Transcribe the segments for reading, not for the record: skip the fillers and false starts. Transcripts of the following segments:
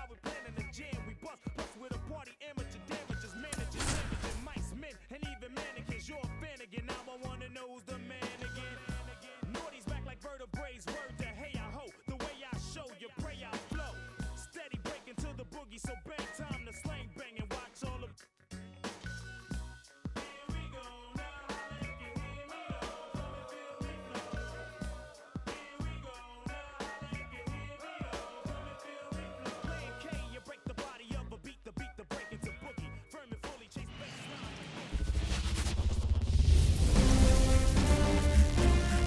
while we're planning the jam. We bust plus with a party amateur damages, managers, managing mice, men, and even mannequins. You're a fan again, now I wanna know who's the man again. Naughty's back like vertebrae, word to hey I ho. The way I show you pray I flow. Steady breaking to the boogie, so bang time to slang bang and watch all of. Here we go now, if you hear me though, come and feel me flow. Here we go now, if you hear me though, come and feel me flow. Playing K, you break the body of a beat, the break into boogie. Firm and fully chase baseline.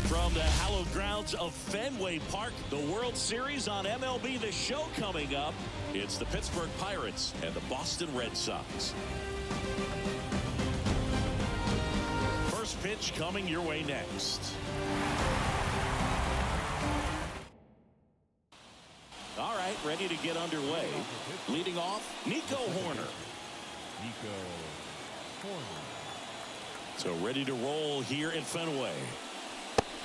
From the hallowed grounds of Fenway Park, the World Series on MLB The Show coming up. It's the Pittsburgh Pirates and the Boston Red Sox. First pitch coming your way next. All right, ready to get underway. Leading off, Nico Horner. So ready to roll here in Fenway.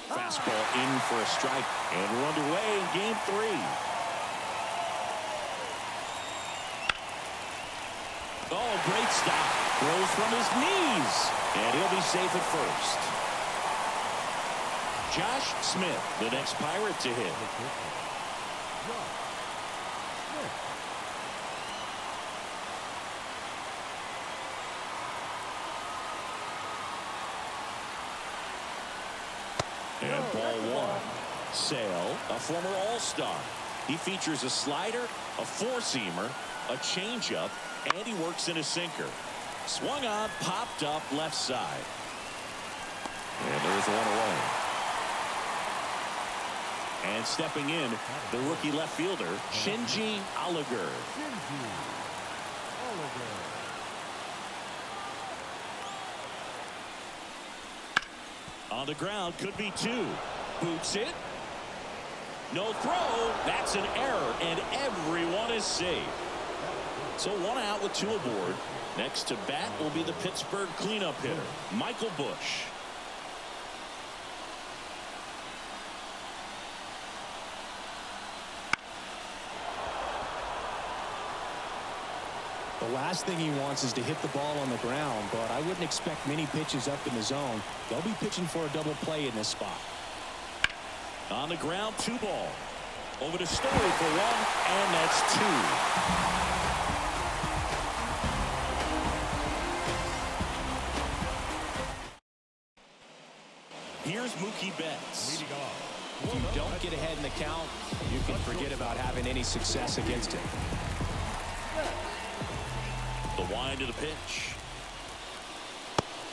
Fastball in for a strike, and we're underway in game 3. Oh, great stop. Throws from his knees, and he'll be safe at first. Josh Smith, the next Pirate to hit. And ball 1. Sale, a former All-Star. He features a slider, a four-seamer, a changeup, and he works in a sinker. Swung on, popped up left side. And there's one away. And stepping in, the rookie left fielder, Shinji Oliger. On the ground, could be 2. Boots it. No throw. That's an error, and everyone is safe. So 1 out with 2 aboard. Next to bat will be the Pittsburgh cleanup hitter, Michael Busch. The last thing he wants is to hit the ball on the ground, but I wouldn't expect many pitches up in the zone. They'll be pitching for a double play in this spot. On the ground, 2 ball. Over to Story for 1, and that's 2. Here's Mookie Betts. If you don't get ahead in the count, you can forget about having any success against him. The wind of the pitch.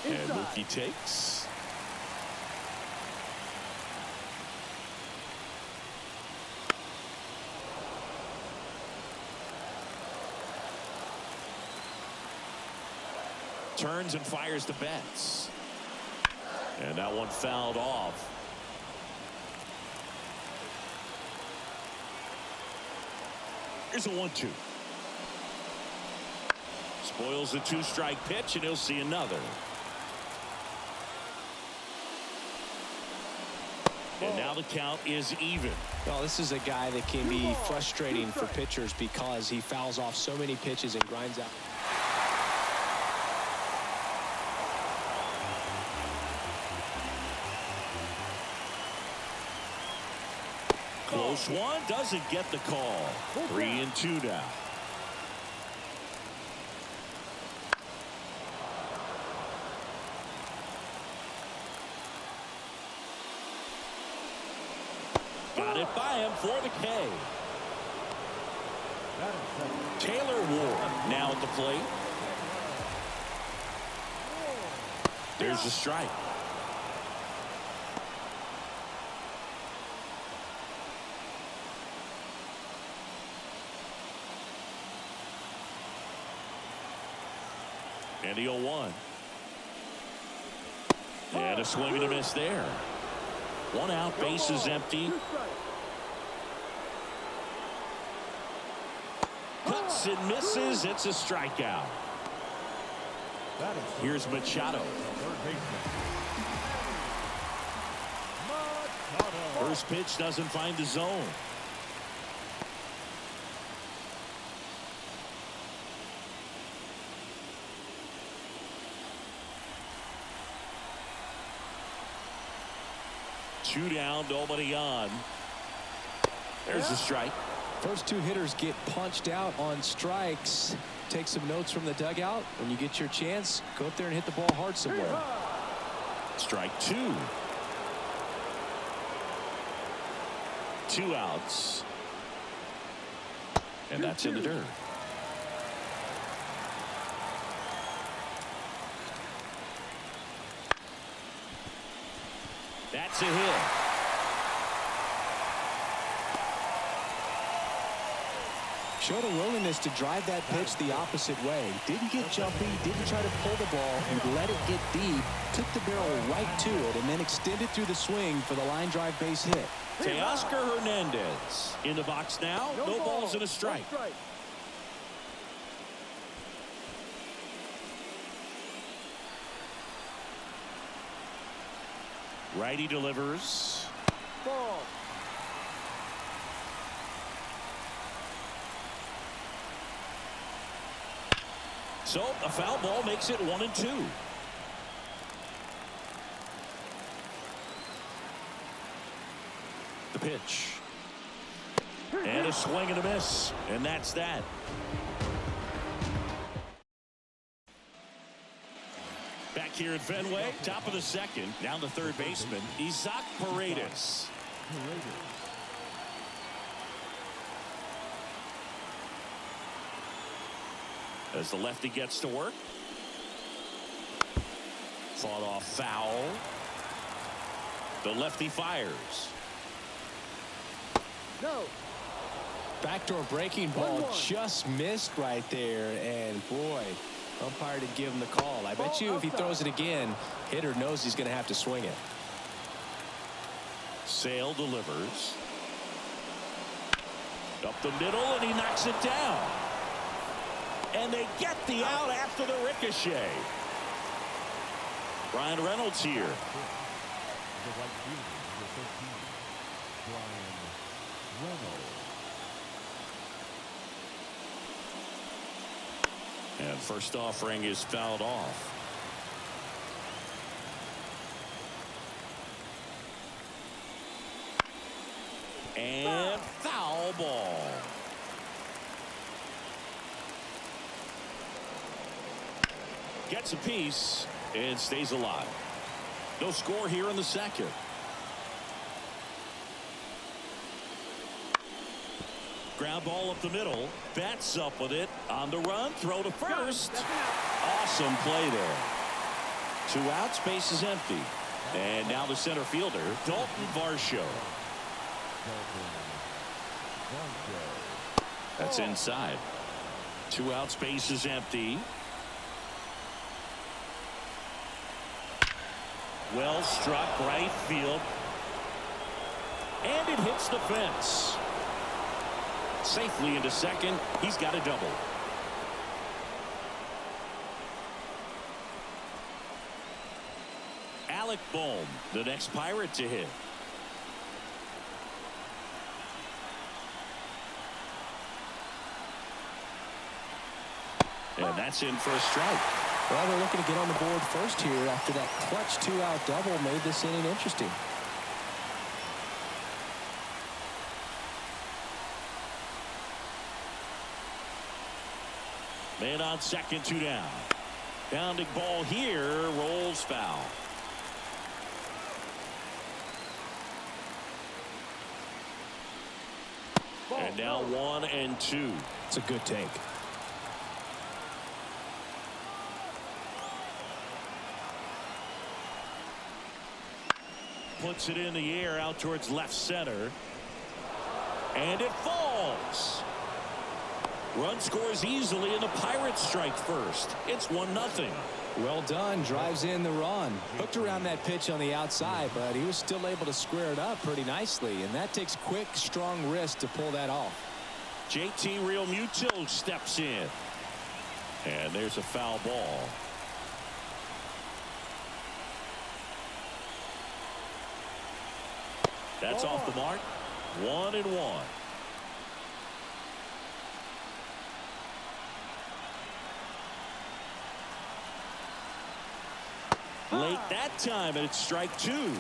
And Mookie takes. Turns and fires the Betts. And that one fouled off. Here's a 1-2. Spoils the 2-strike pitch, and he'll see another. And now the count is even. Well, this is a guy that can be frustrating for pitchers because he fouls off so many pitches and grinds out. Close one, doesn't get the call. 3-2 now. Got it by him for the K. Taylor Ward now at the plate. There's the strike. And the 0-1. And a swing and a miss there. 1 out, base is empty. Cuts and misses. It's a strikeout. Here's Machado. First pitch doesn't find the zone. 2 down, nobody on. There's the strike. First 2 hitters get punched out on strikes. Take some notes from the dugout. When you get your chance, go up there and hit the ball hard somewhere. Strike 2. 2 outs. And that's in the dirt. That's a hit. Showed a willingness to drive that pitch the opposite way. Didn't get jumpy, didn't try to pull the ball and let it get deep. Took the barrel right to it and then extended through the swing for the line drive base hit. Teoscar Hernandez in the box now. No balls and a strike. Righty delivers. Ball. So a foul ball makes it 1-2. The pitch. And a swing and a miss. And that's that. Back here at Fenway, top of the second, down to third baseman, Isaac Paredes. As the lefty gets to work. Fought off foul. The lefty fires. No. Backdoor breaking ball just missed right there. And boy, umpire did give him the call. I bet you if he throws it again, hitter knows he's going to have to swing it. Sale delivers. Up the middle, and he knocks it down. And they get the out after the ricochet. Brian Reynolds here. And first offering is fouled off. And foul ball. Gets a piece and stays alive. No score here in the second. Ground ball up the middle. Bats up with it. On the run. Throw to first. Awesome play there. 2 outs. Base is empty. And now the center fielder, Dalton Varsho. That's inside. 2 outs. Base is empty. Well struck right field. And it hits the fence. Safely into second. He's got a double. Alec Bohm, the next Pirate to hit. And that's in for a strike. Well, they're looking to get on the board first here after that clutch 2-out double made this inning interesting. Man on second, 2 down. Pounding ball here, rolls foul. And now 1-2. It's a good take. Puts it in the air out towards left center. And it falls. Run scores easily, and the Pirates strike first. It's 1-0. Well done. Drives in the run. Hooked around that pitch on the outside, but he was still able to square it up pretty nicely. And that takes quick, strong wrist to pull that off. JT Realmuto steps in. And there's a foul ball. That's off the mark. 1-1. Late that time, and it's strike 2. 1-2.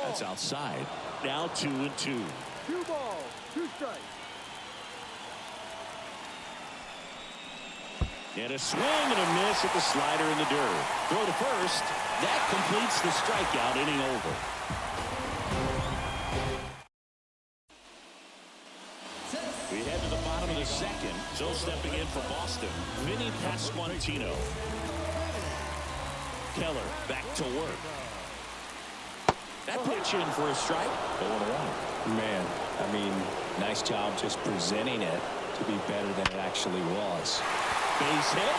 That's outside. Now 2-2. 2 balls, 2 strikes. And a swing and a miss at the slider in the dirt. Throw to first. That completes the strikeout inning over. We head to the bottom of the second. So stepping in for Boston, Vinny Pasquantino. Keller back to work. That pitch in for a strike. 0-1. Man, I mean, nice job just presenting it to be better than it actually was. Base hit.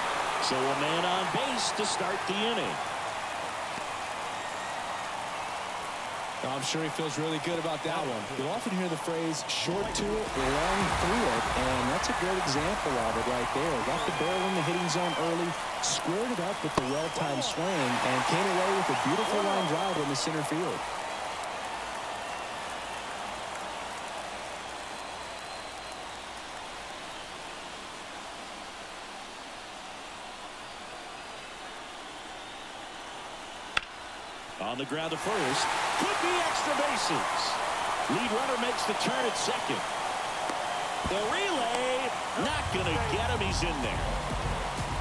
So a man on base to start the inning. I'm sure he feels really good about that one. You'll often hear the phrase short to it, long through it, and that's a great example of it right there. Got the barrel in the hitting zone early, squared it up with the well-timed swing, and came away with a beautiful line drive in the center field. On the ground to first. Could be extra bases. Lead runner makes the turn at second. The relay. Not going to get him. He's in there.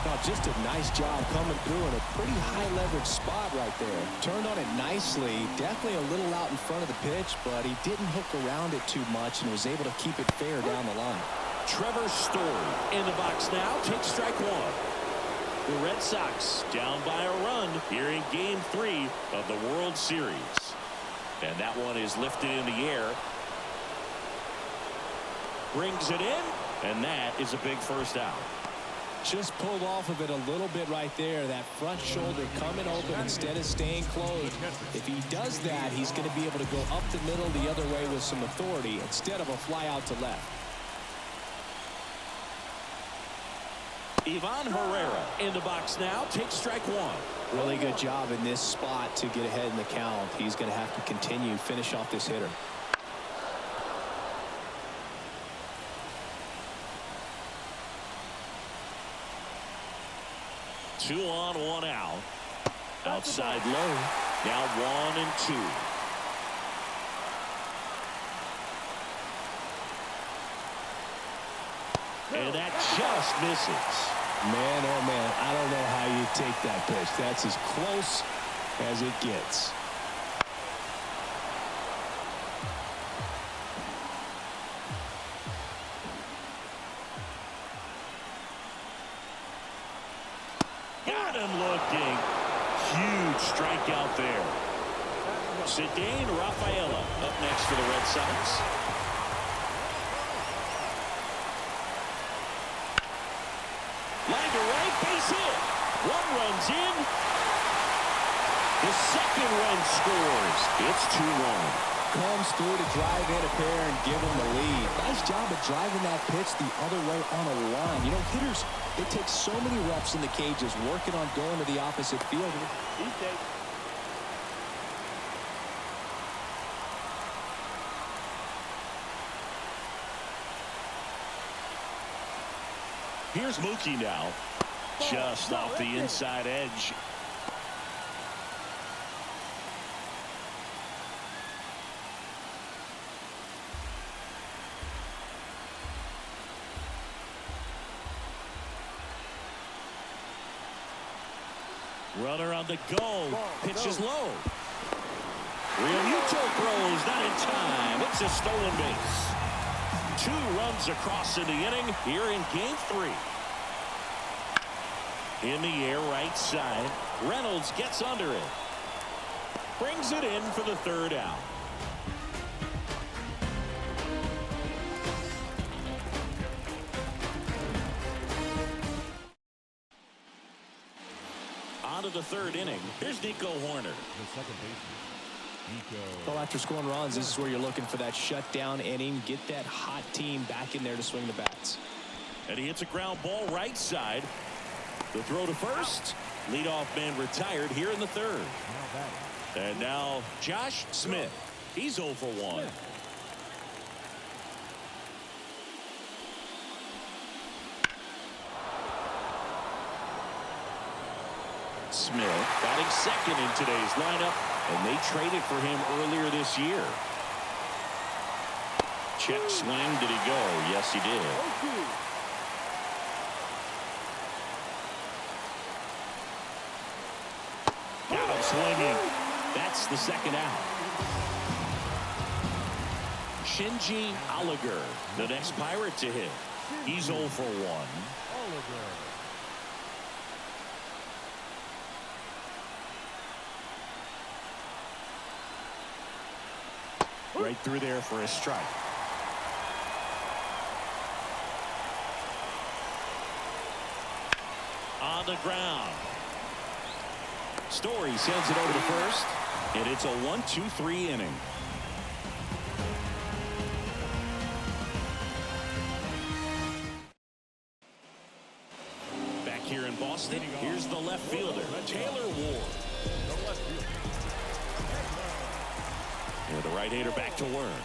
Oh, just a nice job coming through in a pretty high leverage spot right there. Turned on it nicely. Definitely a little out in front of the pitch, but he didn't hook around it too much and was able to keep it fair down the line. Trevor Story in the box now. Takes strike one. The Red Sox down by a run here in Game 3 of the World Series. And that one is lifted in the air. Brings it in, and that is a big first out. Just pulled off of it a little bit right there. That front shoulder coming open instead of staying closed. If he does that, he's going to be able to go up the middle the other way with some authority instead of a fly out to left. Ivan Herrera in the box now. Takes strike one. Really good job in this spot to get ahead in the count. He's going to have to continue finish off this hitter. Two on, one out. Outside low. Now 1-2. And that just misses. Man, oh man, I don't know how you take that pitch. That's as close as it gets. Got him looking. Huge strikeout there. Cedane Rafaela up next for the Red Sox. Line to right, base hit. One runs in. The second run scores. It's 2-1. Comes through to drive in a pair and give him the lead. Nice job of driving that pitch the other way on a line. You know, hitters, they take so many reps in the cages working on going to the opposite field. Here's Mookie now. Just off the inside edge. Runner on the go. Pitch is low. Realmuto throws not in time. It's a stolen base. 2 runs across in the inning here in Game 3. In the air right side. Reynolds gets under it. Brings it in for the third out. On to the third inning. Here's Nico Horner. The second baseman, Nico. Well, after scoring runs, this is where you're looking for that shutdown inning. Get that hot team back in there to swing the bats. And he hits a ground ball right side. The throw to first. Leadoff man retired here in the third. And now Josh Smith. He's 0 for 1. Smith batting second in today's lineup, and they traded for him earlier this year. Check swing. Did he go? Yes, he did. Got him swinging. That's the second out. Shinji Oliger, the next Pirate to hit. He's 0 for 1. Right through there for a strike. On the ground. Story sends it over to first, and it's a 1-2-3 inning. Back here in Boston, here's the left fielder, Taylor Ward. And the right-hander back to work.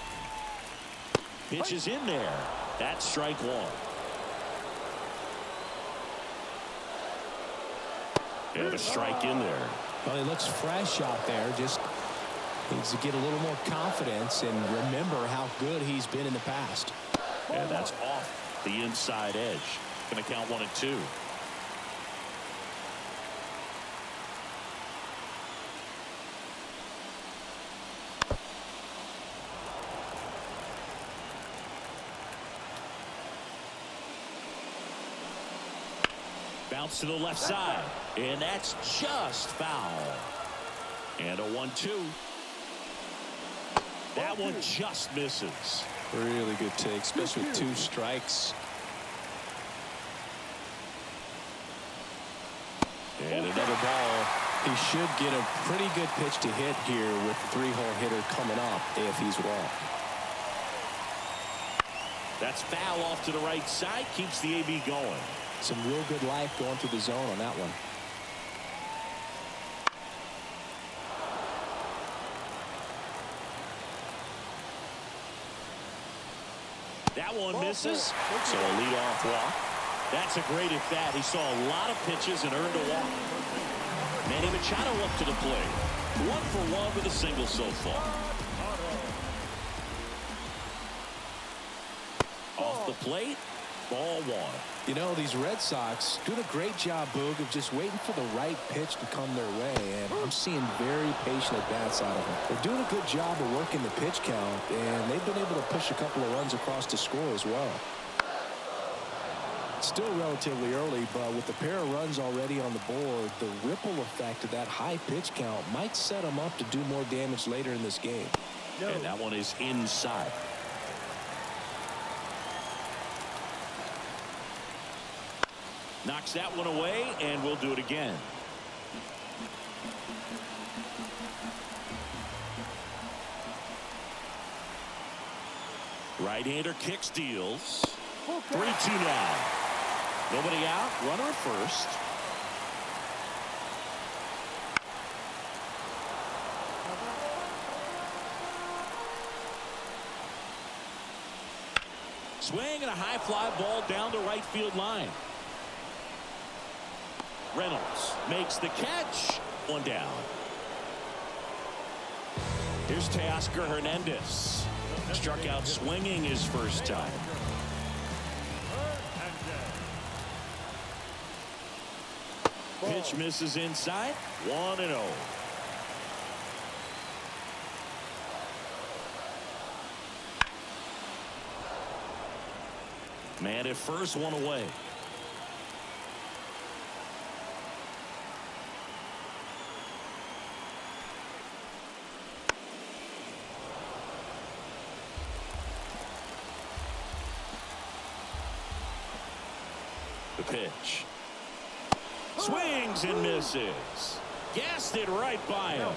Pitch is in there. That's strike one. And a strike in there. Well, he looks fresh out there. Just needs to get a little more confidence and remember how good he's been in the past. And that's off the inside edge. Going to count 1-2. Bounce to the left side, and that's just foul. And a 1-2. That one just misses. Really good take, especially with 2 strikes. And another ball. He should get a pretty good pitch to hit here with the 3-hole hitter coming up if he's walked. That's foul off to the right side, keeps the AB going. Some real good life going through the zone on that one. That one misses, so a leadoff walk. That's a great at bat. He saw a lot of pitches and earned a walk. Manny Machado up to the plate. 1 for 1 with a single so far. Off the plate, ball 1. You know, these Red Sox doing a great job, Boog, of just waiting for the right pitch to come their way, and I'm seeing very patient at-bats out of them. They're doing a good job of working the pitch count, and they've been able to push a couple of runs across to score as well. It's still relatively early, but with the pair of runs already on the board, the ripple effect of that high pitch count might set them up to do more damage later in this game. And that one is inside. Knocks that one away, and we'll do it again. Right-hander kicks, deals. 3-2 now. Nobody out, runner at first. Swing and a high fly ball down the right field line. Reynolds makes the catch. One down. Here's Teoscar Hernandez. Struck out swinging his first time. Pitch misses inside. 1-0. Man at first, one away. The pitch. Swings and misses. Gassed it right by him.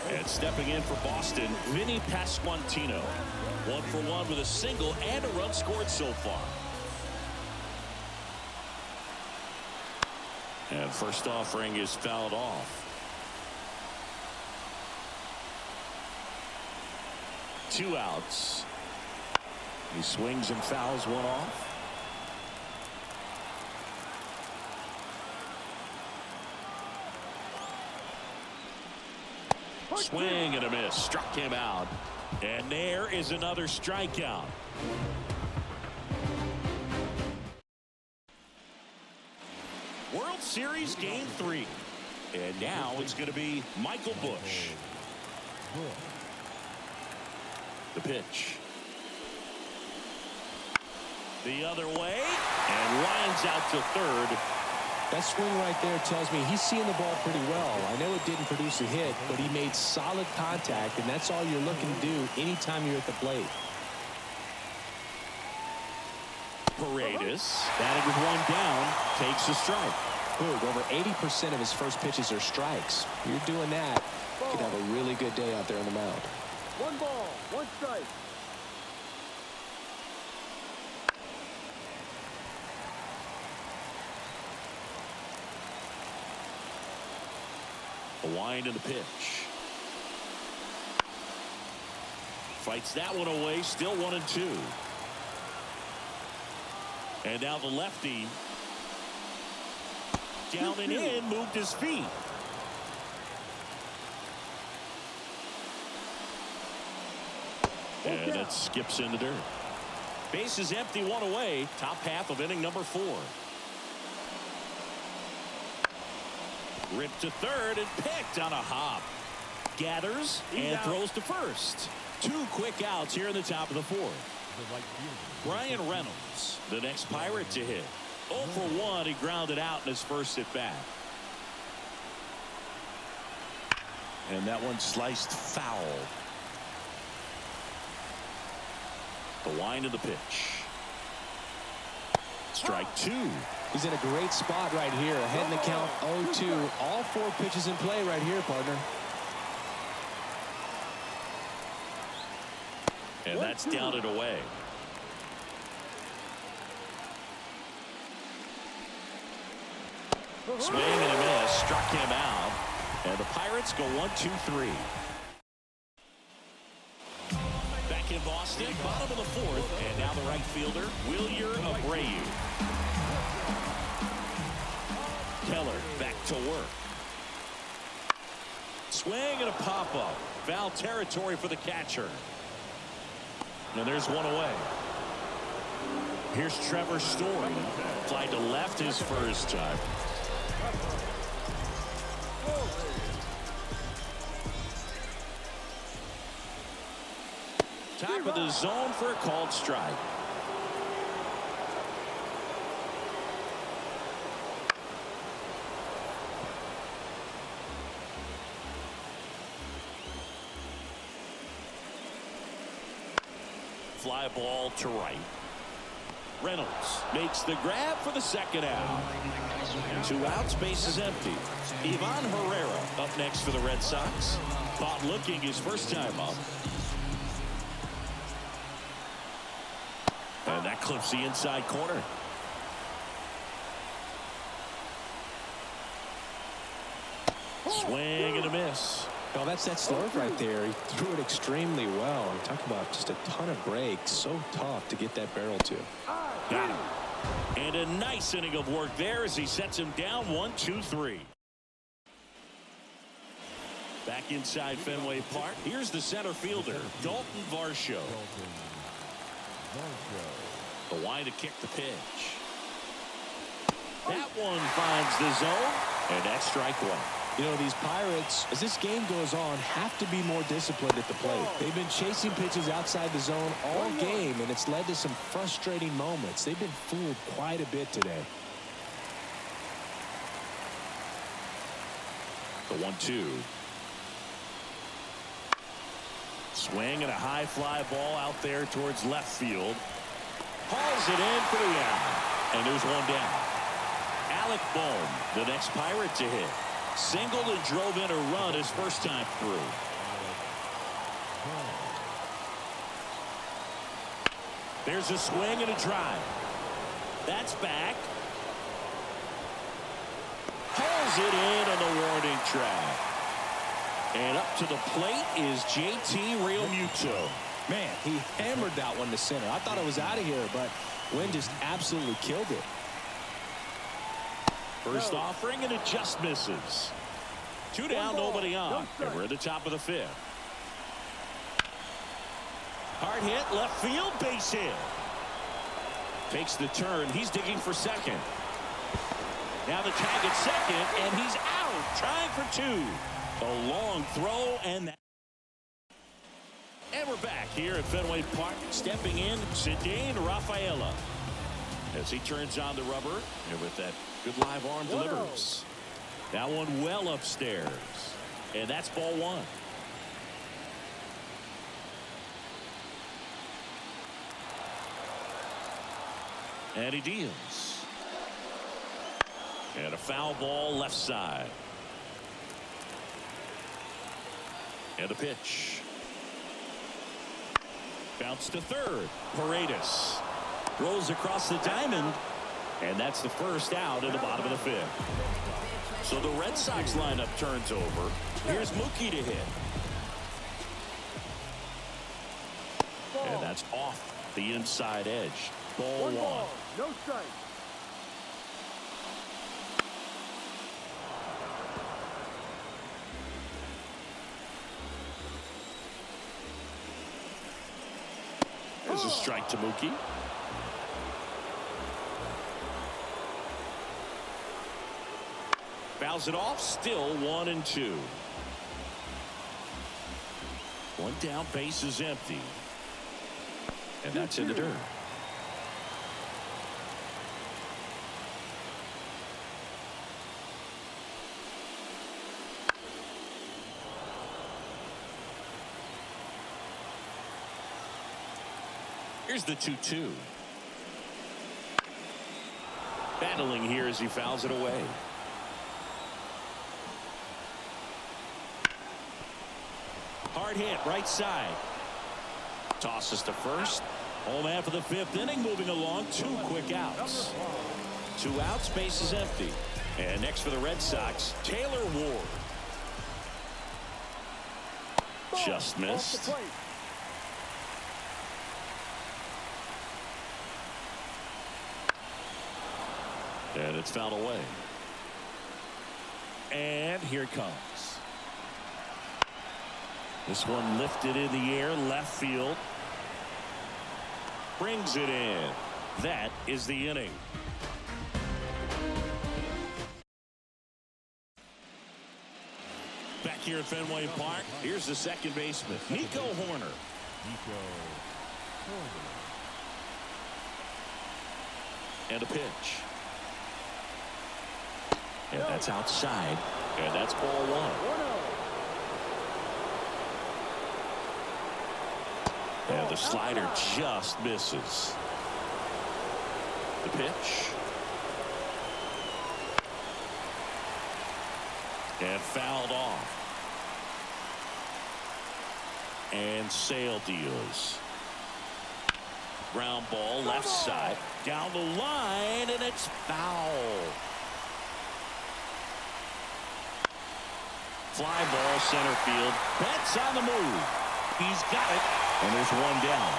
And stepping in for Boston, Vinny Pasquantino. 1 for 1 with a single and a run scored so far. And first offering is fouled off. 2 outs. He swings and fouls one off. Swing and a miss. Struck him out. And there is another strikeout. World Series Game 3. And now it's going to be Michael Busch. The pitch. The other way. And lines out to third. That swing right there tells me he's seeing the ball pretty well. I know it didn't produce a hit, but he made solid contact, and that's all you're looking to do anytime you're at the plate. Paredes, batted with one down, takes a strike. Boog, over 80% of his first pitches are strikes. You're doing that, you could have a really good day out there on the mound. 1 ball, 1 strike. A wind in the pitch. Fights that one away, still 1-2. And now the lefty. Down and in, moved his feet. And it skips in the dirt. Base is empty, one away. Top half of inning number 4. Ripped to third and picked on a hop. Gathers and throws to first. 2 quick outs here in the top of the 4th. Brian Reynolds, the next Pirate to hit. 0 for 1, he grounded out in his first at bat. And that one sliced foul. The wind of the pitch. Strike 2. He's in a great spot right here. Ahead in the count 0-2. All 4 pitches in play right here, partner. And that's down and away. Swing and a miss. Struck him out. And the Pirates go 1-2-3. Back in Boston, bottom of the 4th. And now the right fielder, Wilyer Abreu. Keller back to work. Swing and a pop-up. Foul territory for the catcher. And there's one away. Here's Trevor Story. Fly to left his first time. Top of the zone for a called strike. Fly ball to right. Reynolds makes the grab for the second out. 2 outs, base is empty. Ivan Herrera up next for the Red Sox. Caught looking his first time up. And that clips the inside corner. Swing and a miss. Well, that's that slurve right there. He threw it extremely well. I'm talking about just a ton of breaks. So tough to get that barrel to. Got him. And a nice inning of work there as he sets him down 1-2-3. Back inside Fenway Park. Here's the center fielder, Dalton Varsho. The wind to kick the pitch. That one finds the zone. And that's strike 1. You know, these Pirates, as this game goes on, have to be more disciplined at the plate. They've been chasing pitches outside the zone all game, and it's led to some frustrating moments. They've been fooled quite a bit today. The 1-2. Swing and a high fly ball out there towards left field. Hauls it in for the out. And there's one down. Alec Bohm, the next Pirate to hit. Singled and drove in a run his first time through. There's a swing and a drive. That's back. Pulls it in on the warning track. And up to the plate is JT Realmuto. Man, he hammered that one to center. I thought it was out of here, but Wynn just absolutely killed it. First offering, and it just misses. Two down, nobody on. And we're at the top of the fifth. Hard hit, left field, base hit. Takes the turn. He's digging for second. Now the tag at second, and he's out. Trying for two. A long throw, and that. And we're back here at Fenway Park. Stepping in, Cedane Rafaela. As he turns on the rubber, and with that good live arm delivers. That one well upstairs. And that's ball one. And he deals. And a foul ball left side. And a pitch. Bounce to third. Paredes rolls across the diamond. And that's the first out in the bottom of the fifth. So the Red Sox lineup turns over. Here's Mookie to hit. And that's off the inside edge. Ball one. No strike. There's a strike to Mookie. Fouls it off. Still 1-2. One down, base is empty. And that's in the dirt. Here's the 2-2. Battling here as he fouls it away. Hard hit, right side. Tosses to first. Home half of the fifth inning, moving along. Two quick outs. 2 outs, base is empty. And next for the Red Sox, Taylor Ward. Just missed. And it's fouled away. And here it comes. This one lifted in the air, left field. Brings it in. That is the inning. Back here at Fenway Park, here's the second baseman, Nico Horner. And a pitch. And that's outside. And that's ball one. And the slider just misses. The pitch. And fouled off. And Sale deals. Ground ball left side. Down the line, and it's foul. Fly ball center field. Betts on the move. He's got it. And there's one down.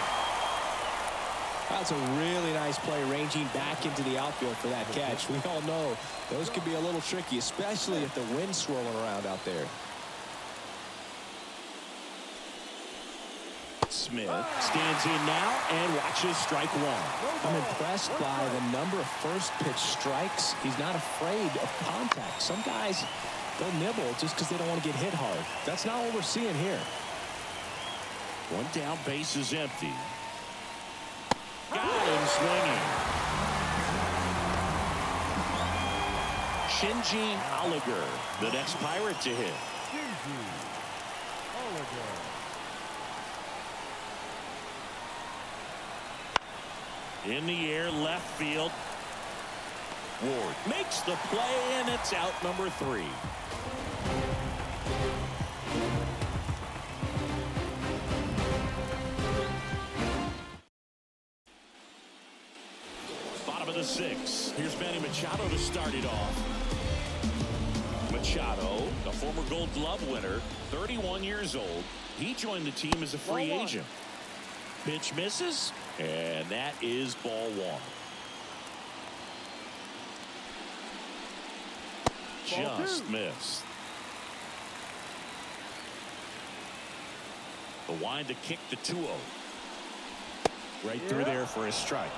That's a really nice play, ranging back into the outfield for that catch. We all know those can be a little tricky, especially if the wind's swirling around out there. Smith stands in now and watches strike one. I'm impressed by the number of first pitch strikes. He's not afraid of contact. Some guys, they'll nibble just because they don't want to get hit hard. That's not what we're seeing here. One down, base is empty. Got him swinging. Shinji Oliger, the next Pirate to hit. In the air, left field. Ward makes the play, and it's out number 3. Bottom of the 6th. Here's Manny Machado to start it off. Machado, a former Gold Glove winner, 31 years old. He joined the team as a free agent. Pitch misses, and that is ball one. Just missed. The wind to kick the 2-0. Right through there for a strike.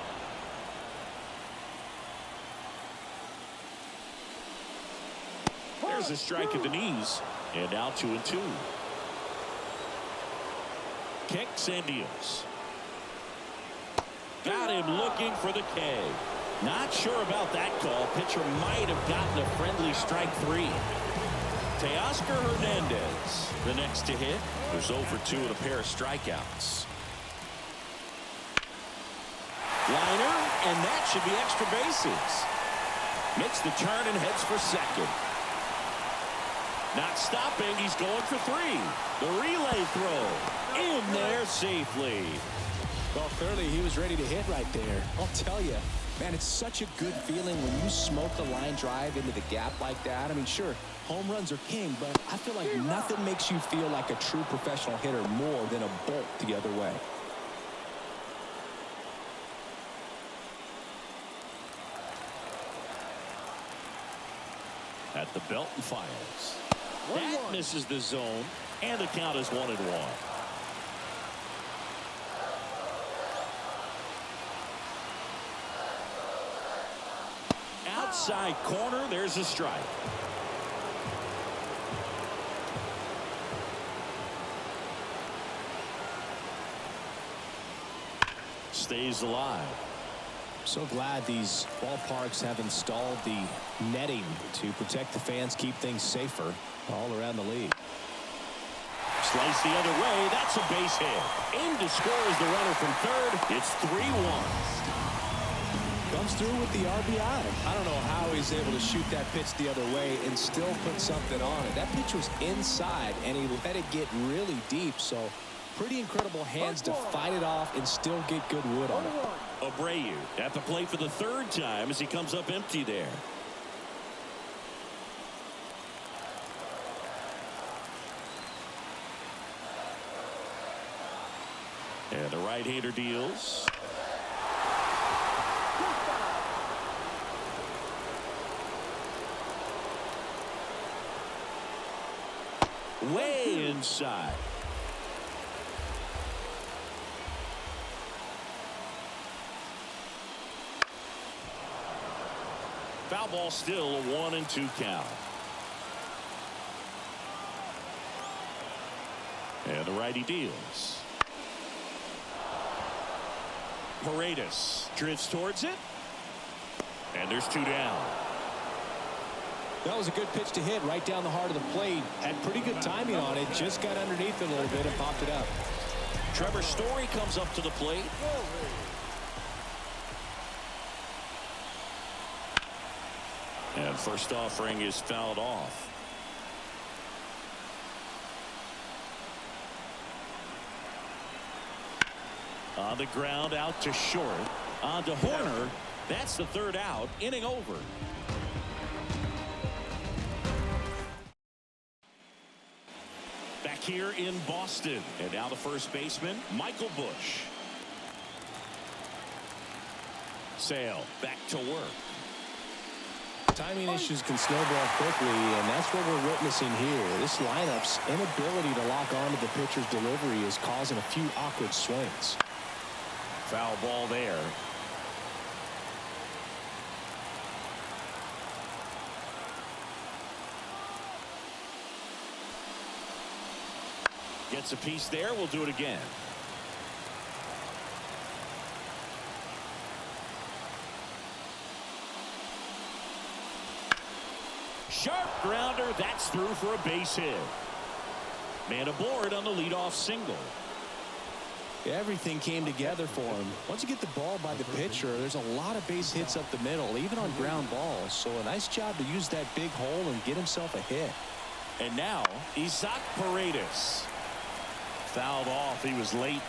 There's a strike at the knees. And now 2-2. Kicks and deals. Got him looking for the K. Not sure about that call. Pitcher might have gotten a friendly strike 3. Teoscar Hernandez, the next to hit. There's 0 for 2 with a pair of strikeouts. Liner, and that should be extra bases. Makes the turn and heads for second. Not stopping, he's going for 3. The relay throw in there safely. Well, clearly he was ready to hit right there. I'll tell you, man, it's such a good feeling when you smoke a line drive into the gap like that. I mean, sure, home runs are king, but I feel like nothing makes you feel like a true professional hitter more than a bolt the other way. At the belt and fires. That misses the zone, and the count is 1-1. Outside corner, there's a strike. Stays alive. So glad these ballparks have installed the netting to protect the fans, keep things safer all around the league. Slice the other way. That's a base hit. Aim to score is the runner from third. It's 3-1. Comes through with the RBI. I don't know how he's able to shoot that pitch the other way and still put something on it. That pitch was inside, and he let it get really deep. So pretty incredible hands to fight it off and still get good wood on it. Abreu at the plate for the 3rd time as he comes up empty there. And the right-hander deals. Way inside. Foul ball, still a 1-2 count. And the righty deals. Paredes drifts towards it. And there's 2 down. That was a good pitch to hit right down the heart of the plate. Had pretty good timing on it. Just got underneath it a little bit and popped it up. Trevor Story comes up to the plate. And first offering is fouled off. On the ground, out to short. On to Horner. That's the 3rd out. Inning over. Back here in Boston. And now the first baseman, Michael Busch. Sale back to work. Timing issues can snowball quickly, and that's what we're witnessing here. This lineup's inability to lock onto the pitcher's delivery is causing a few awkward swings. Foul ball there. Gets a piece there. We'll do it again. Sharp grounder. That's through for a base hit. Man aboard on the leadoff single. Everything came together for him. Once you get the ball by the pitcher, there's a lot of base hits up the middle, even on ground balls. So a nice job to use that big hole and get himself a hit. And now, Isaac Paredes. Fouled off. He was late.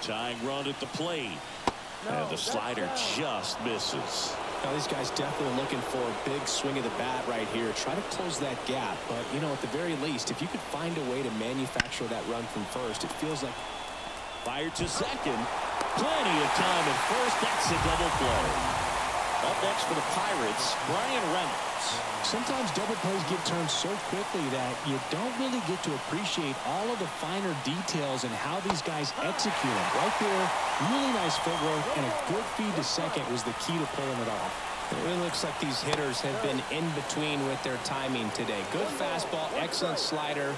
Tying run at the plate. And the slider just misses. Now, these guys definitely looking for a big swing of the bat right here. Try to close that gap. But, you know, at the very least, if you could find a way to manufacture that run from first, it feels like... Fired to second. Plenty of time at first. That's a double play. Up next for the Pirates, Brian Reynolds. Sometimes double plays get turned so quickly that you don't really get to appreciate all of the finer details and how these guys execute them. Right there, really nice footwork, and a good feed to second was the key to pulling it off. It really looks like these hitters have been in between with their timing today. Good fastball, excellent slider,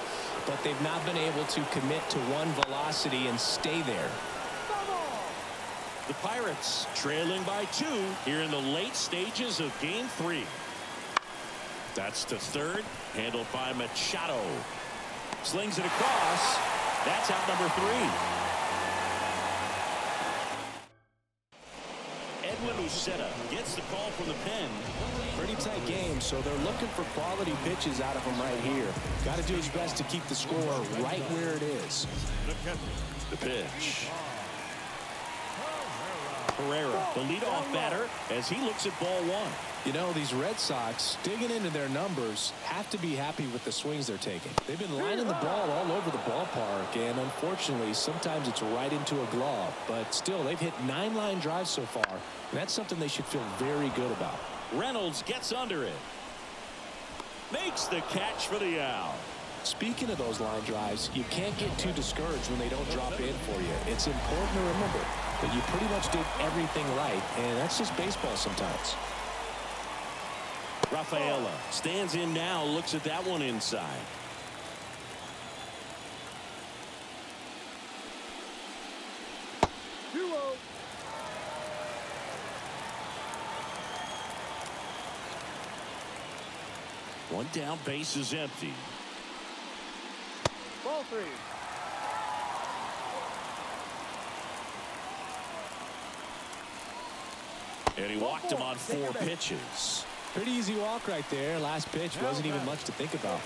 but they've not been able to commit to one velocity and stay there. The Pirates trailing by 2 here in the late stages of Game 3. That's to third, handled by Machado. Slings it across. That's out number 3. Edwin Uceta gets the call from the pen. Pretty tight game, so they're looking for quality pitches out of him right here. Got to do his best to keep the score right where it is. The pitch. Herrera, the leadoff batter, as he looks at ball 1. You know, these Red Sox, digging into their numbers, have to be happy with the swings they're taking. They've been lining the ball all over the ballpark, and unfortunately, sometimes it's right into a glove. But still, they've hit 9 line drives so far, and that's something they should feel very good about. Reynolds gets under it. Makes the catch for the out. Speaking of those line drives, you can't get too discouraged when they don't drop in for you. It's important to remember that you pretty much did everything right, and that's just baseball sometimes. Rafaela stands in now, looks at that one inside. One down, base is empty. Ball 3. And he walked him on 4 pitches. Pretty easy walk right there. Last pitch wasn't even much to think about.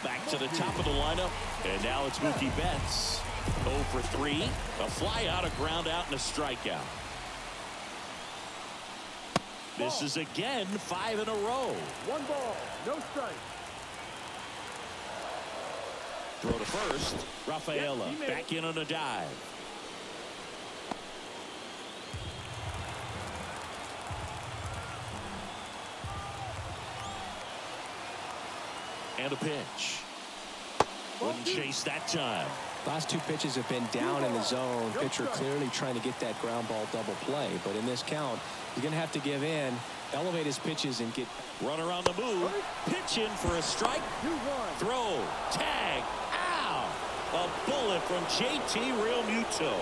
Back to the top of the lineup, and now it's Mookie Betts. 0 for 3, a fly out, a ground out, and a strikeout. This is again 5 in a row. 1 ball, no strike. Throw to first. Rafaela back in on a dive. And a pitch. Wouldn't chase that time. Last 2 pitches have been down in the zone. Pitcher clearly trying to get that ground ball double play. But in this count, he's going to have to give in, elevate his pitches, and get... Runner on the move. Pitch in for a strike. Throw. Tag. Ow! A bullet from JT Realmuto.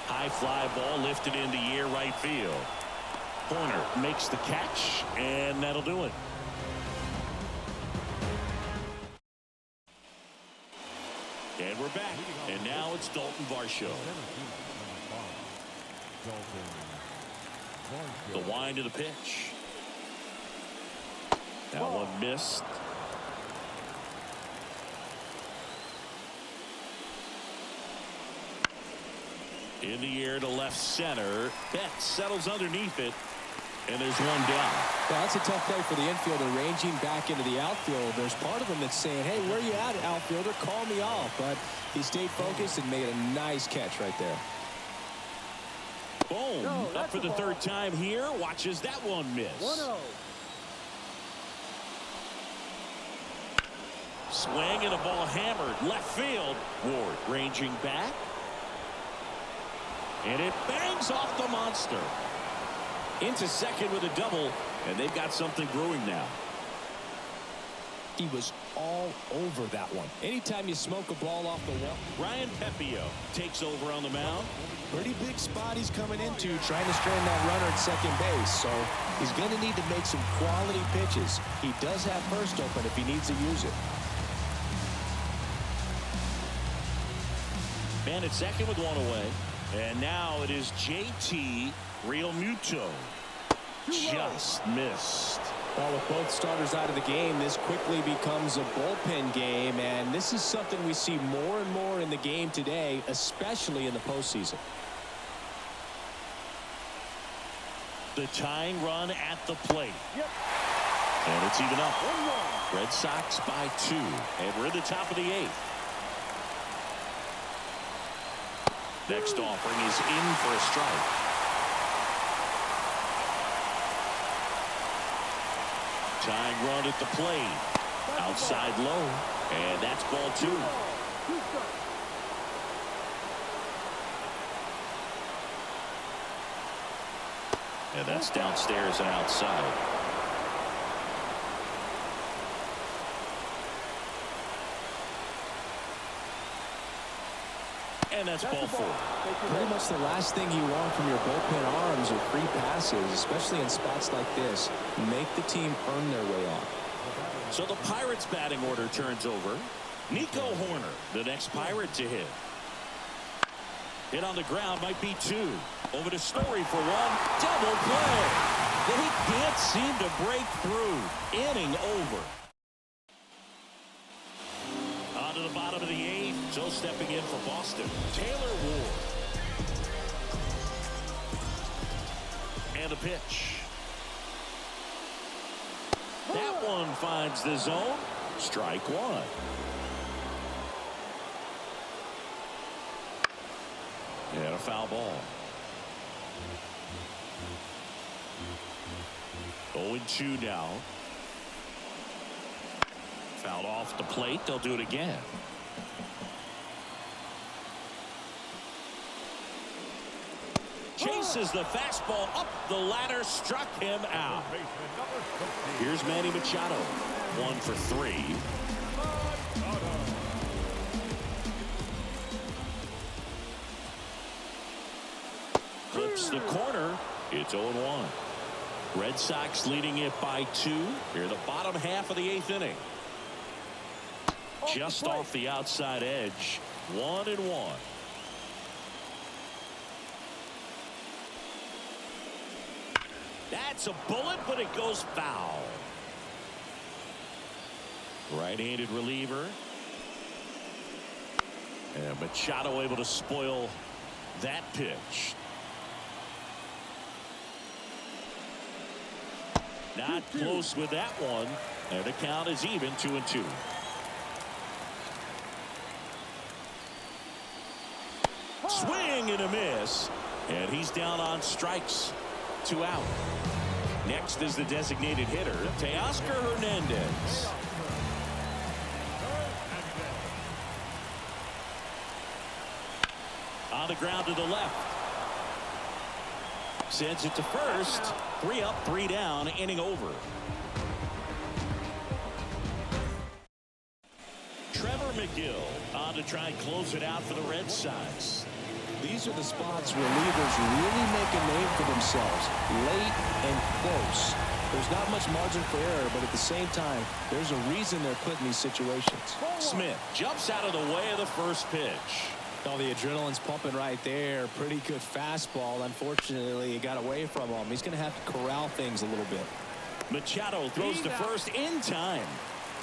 High fly ball lifted into air right field. Horner makes the catch, and that'll do it. And we're back. And now it's Dalton Varsho. The wind to the pitch. That one missed. In the air to left center. Betts settles underneath it. And there's one down. Well, that's a tough play for the infielder, ranging back into the outfield. There's part of him that's saying, hey, where you at, outfielder? Call me off. But he stayed focused and made a nice catch right there. Boom. Up for the 3rd time here. Watches that one miss. 1-0. Swing and a ball hammered left field. Ward ranging back. And it bangs off the monster. Into second with a double, and they've got something brewing now. He was all over that one. Anytime you smoke a ball off the wall. Ryan Pepio takes over on the mound. Pretty big spot he's coming into, trying to strand that runner at second base. So he's going to need to make some quality pitches. He does have first open if he needs to use it. Man at second with one away. And now it is JT Realmuto. Just missed. Well, with both starters out of the game, this quickly becomes a bullpen game, and this is something we see more and more in the game today, especially in the postseason. The tying run at the plate. And it's even up. 1-1. Red Sox by 2, and we're in the top of the 8th. Next offering is in for a strike. Tying run at the plate. Outside low. And that's ball 2. And that's downstairs and outside. And that's ball 4. Pretty much the last thing you want from your bullpen arms are free passes, especially in spots like this. Make the team earn their way off. So the Pirates batting order turns over. Nico Horner, the next Pirate to hit. Hit on the ground, might be 2. Over to Story for 1. Double play. They can't seem to break through. Inning over. On to the bottom of the 8th. So stepping in for Boston, Taylor Ward. And a pitch. That one finds the zone. Strike 1. And a foul ball. 0-2 now. Fouled off the plate. They'll do it again. Chases the fastball up the ladder, struck him out. Here's Manny Machado. 1 for 3. Clips the corner. It's 0-1. Red Sox leading it by 2. Here the bottom half of the 8th inning. Just off the outside edge. 1-1. That's a bullet, but it goes foul. Right-handed reliever. And Machado able to spoil that pitch. Not close with that one. And the count is even, 2-2. Swing and a miss. And he's down on strikes. 2 out. Next is the designated hitter, Teoscar Hernandez. On the ground to the left. Sends it to first. 3 up, 3 down, inning over. Trevor McGill on to try and close it out for the Red Sox. These are the spots relievers really make a name for themselves. Late and close. There's not much margin for error, but at the same time, there's a reason they're put in these situations. Smith jumps out of the way of the first pitch. Oh, the adrenaline's pumping right there. Pretty good fastball. Unfortunately, it got away from him. He's going to have to corral things a little bit. Machado throws to first in time.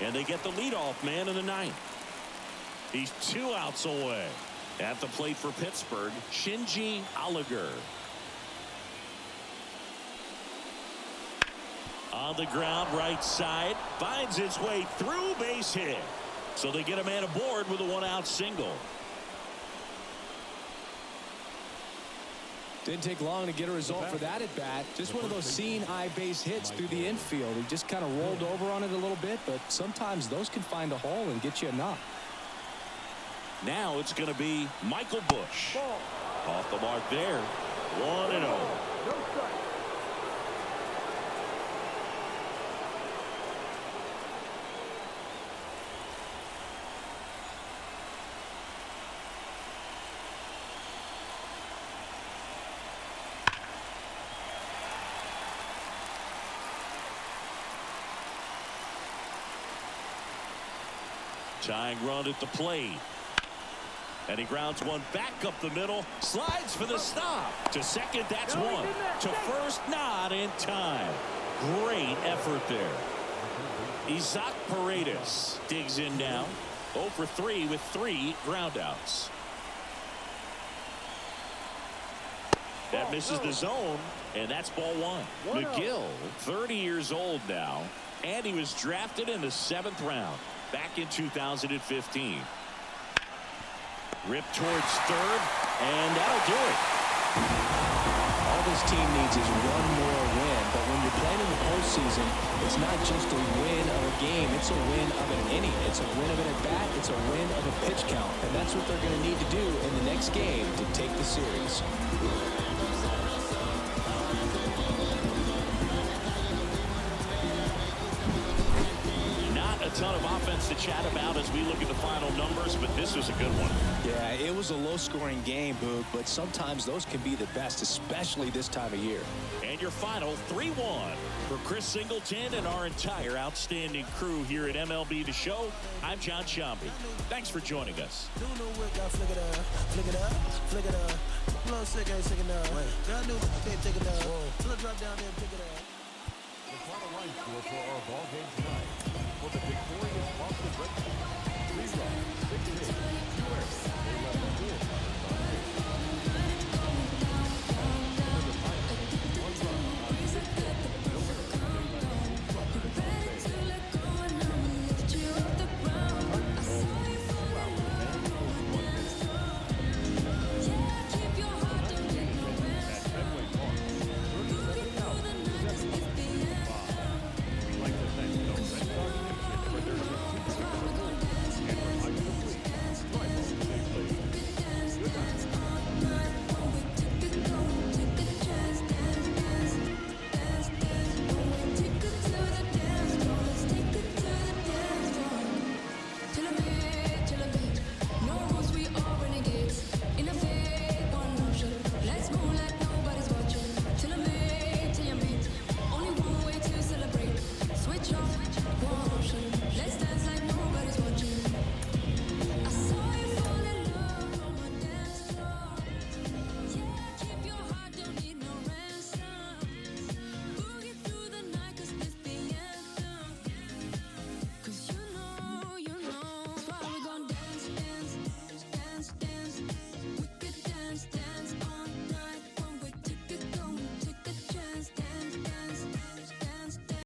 And they get the leadoff man in the 9th. He's 2 outs away. At the plate for Pittsburgh, Shinji Oliger. On the ground, right side. Finds its way through, base hit. So they get a man aboard with a 1-out single. Didn't take long to get a result for that at bat. Just one of those seeing eye base hits through the infield. He just kind of rolled over on it a little bit, but sometimes those can find a hole and get you a knock. Now it's going to be Michael Busch. Off the mark there. 1-0. Tying run at the plate. And he grounds one back up the middle. Slides for the stop. To second, that's 1. To first, not in time. Great effort there. Isaac Paredes digs in now. 0 for 3 with 3 groundouts. That misses the zone, and that's ball 1. McGill, 30 years old now, and he was drafted in the 7th round back in 2015. Ripped towards third. And that'll do it. All this team needs is one more win, but when you're playing in the postseason, it's not just a win of a game, it's a win of an inning. It's a win of an at-bat, it's a win of a pitch count, and that's what they're going to need to do in the next game to take the series. Not a ton of offense to chat about as we look at the final numbers, but this was a good one. Yeah, it was a low-scoring game, Boog, but sometimes those can be the best, especially this time of year. And your final 3-1 for Chris Singleton and our entire outstanding crew here at MLB The Show. I'm John Shambi. Thanks for joining us. The final line score for our ball game